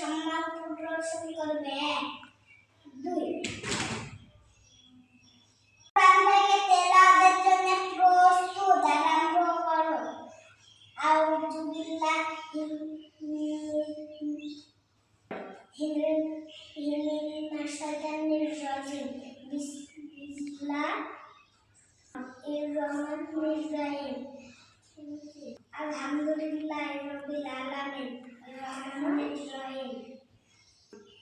সম্মান প্রদর্শন করবে। 2 তেলাওয়াতের জন্য প্রস্তুত, আরম্ভ করো। আউযু বিল্লাহি মিনাশ শাইতানির রাজিম। বিসমিল্লাহির রহমানির রহিম। আলহামদুলিল্লাহি রাব্বিল আলামিন রহমানির রহিম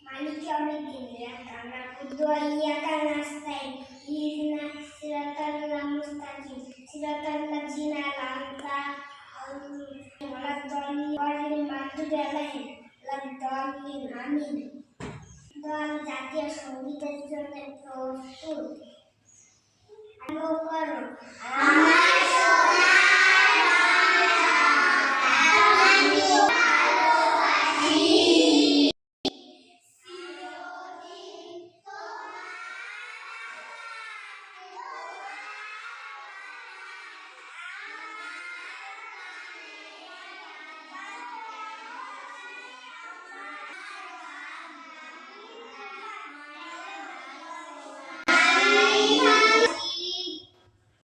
মালিকি ইয়াউমিদ্দিন। ইয়াকা না'বুদু ওয়া ইয়াকা নাস্তাইন ইহদিনাস সিরাতাল মুস্তাকিম সিরাতাল লাযিনা আন'আমতা আলাইহিম গহাইরিল মাগদুবি আলাইহিম ওয়ালাদ-দাল্লিন। আমিন। দল জাতীয় সঙ্গীতের জন্য প্রস্তুত, আরম্ভ করো।